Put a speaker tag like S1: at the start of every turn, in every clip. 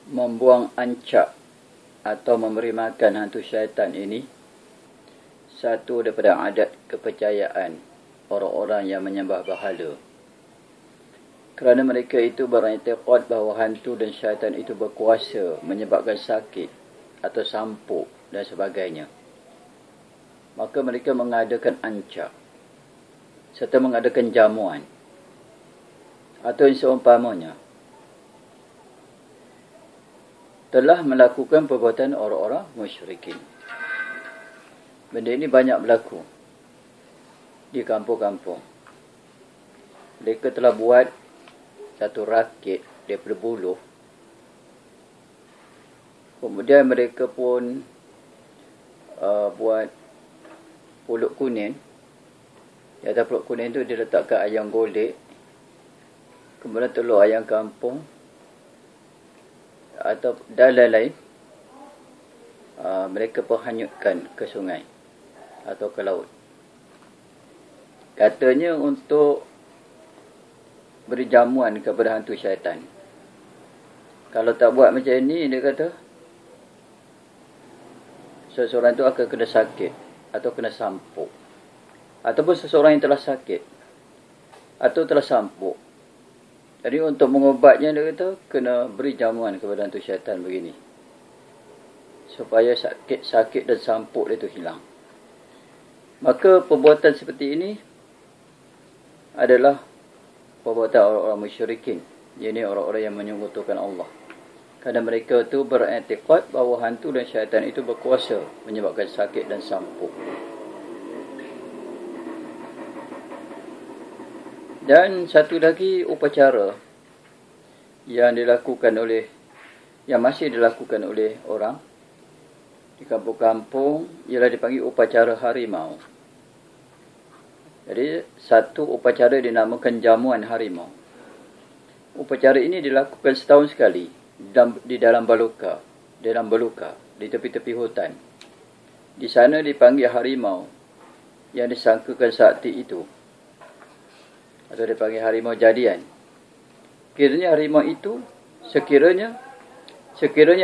S1: membuang ancak atau memberi makan hantu syaitan ini satu daripada adat kepercayaan orang-orang yang menyembah berhala. Kerana mereka itu beriktikad bahawa hantu dan syaitan itu berkuasa menyebabkan sakit atau sampuk dan sebagainya. Maka mereka mengadakan ancak serta mengadakan jamuan atau yang seumpamanya. Telah melakukan perbuatan orang-orang musyrikin. Benda ini banyak berlaku di kampung-kampung. Mereka telah buat satu rakit daripada buluh. Kemudian mereka pun buat pulut kuning. Di atas pulut kuning tu dia letakkan ayam golek, kemudian telur ayam kampung, atau dan lain-lain. Mereka penghanyutkan ke sungai atau ke laut. Katanya untuk beri jamuan kepada hantu syaitan. Kalau tak buat macam ini, dia kata seseorang itu akan kena sakit atau kena sampuk. Ataupun seseorang yang telah sakit atau telah sampuk. Jadi untuk mengobatnya, dia kata kena beri jamuan kepada hantu syaitan begini, supaya sakit dan sampuk dia itu hilang. Maka perbuatan seperti ini adalah perbuatan orang-orang musyrikin. Ini orang-orang yang menyekutukan Allah. Kerana mereka itu beriktikad bahawa hantu dan syaitan itu berkuasa menyebabkan sakit dan sampuk. Dan satu lagi upacara yang masih dilakukan oleh orang di kampung-kampung ialah dipanggil upacara harimau. Jadi satu upacara dinamakan jamuan harimau. Upacara ini dilakukan setahun sekali di dalam beluka, di tepi-tepi hutan. Di sana dipanggil harimau yang disangkakan sakti itu, atau dipanggil harimau jadian. Sekiranya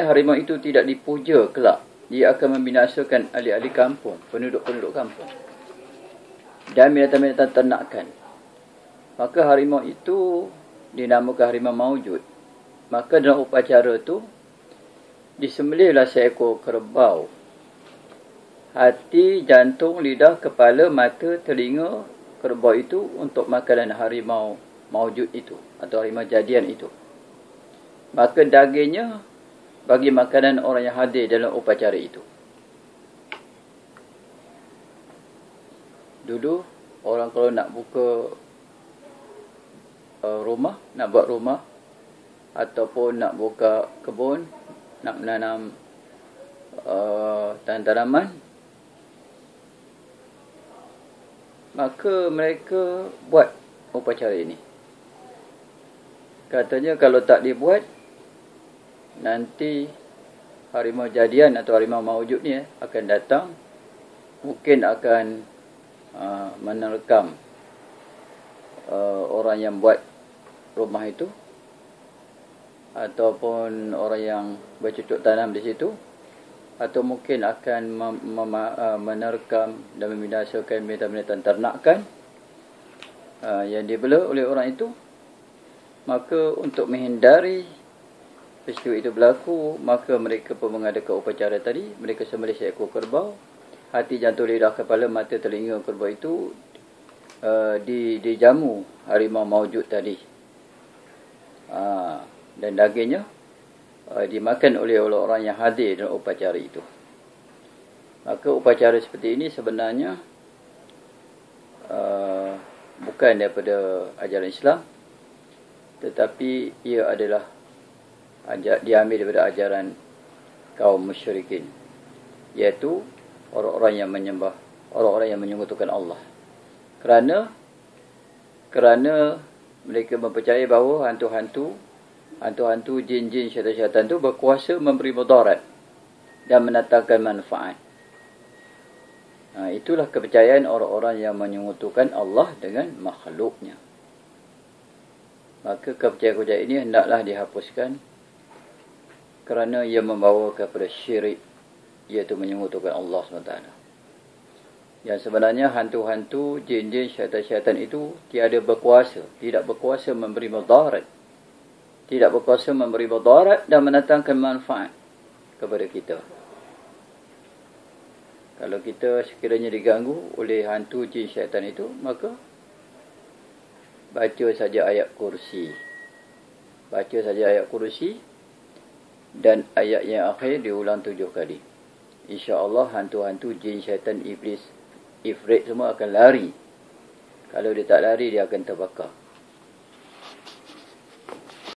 S1: harimau itu tidak dipuja kelak, dia akan membinasakan ahli-ahli kampung, penduduk-penduduk kampung, dan binatang-binatang ternakan. Maka harimau itu dinamakan harimau maujud. Maka dalam upacara itu disembelihlah seekor kerbau. Hati, jantung, lidah, kepala, mata, telinga kerbau itu untuk makanan harimau maujud itu, atau harimau jadian itu. Maka dagingnya bagi makanan orang yang hadir dalam upacara itu. Dulu orang kalau nak buka rumah, nak buat rumah, ataupun nak buka kebun, nak menanam tanaman, maka mereka buat upacara ini. Katanya kalau tak dibuat, nanti harimau jadian atau harimau maujud ni akan datang, mungkin akan menerkam orang yang buat rumah itu, ataupun orang yang bercocok tanam di situ, atau mungkin akan menerkam dan membinasakan binatang-binatang ternakan yang dibela oleh orang itu. Maka untuk menghindari peristiwa itu berlaku, maka mereka pun mengadakan upacara tadi. Mereka sembelih seekor kerbau. Hati, jantung, lidah, kepala, mata, telinga kerbau itu dijamu harimau maujud tadi. Dan dagingnya dimakan oleh orang yang hadir dalam upacara itu. Maka upacara seperti ini sebenarnya bukan daripada ajaran Islam, tetapi ia adalah diambil daripada ajaran kaum musyrikin, iaitu orang-orang yang menyembah, orang-orang yang menyekutukan Allah. Kerana mereka mempercayai bahawa hantu-hantu, jin-jin, syaitan-syaitan itu berkuasa memberi mudarat dan mendatangkan manfaat. Itulah kepercayaan orang-orang yang menyekutukan Allah dengan makhluknya. Maka kepercayaan-kepercayaan ini hendaklah dihapuskan kerana ia membawa kepada syirik, iaitu menyekutukan Allah SWT. Yang sebenarnya hantu-hantu, jin-jin, syaitan-syaitan itu tiada berkuasa, tidak berkuasa memberi mudarat, tidak berkuasa memberi mudarat dan mendatangkan manfaat kepada kita. Kalau kita sekiranya diganggu oleh hantu, jin, syaitan itu, maka baca saja ayat kursi. Baca saja ayat kursi dan ayat yang akhir diulang 7 kali. InsyaAllah hantu-hantu, jin, syaitan, iblis, ifrit semua akan lari. Kalau dia tak lari, dia akan terbakar.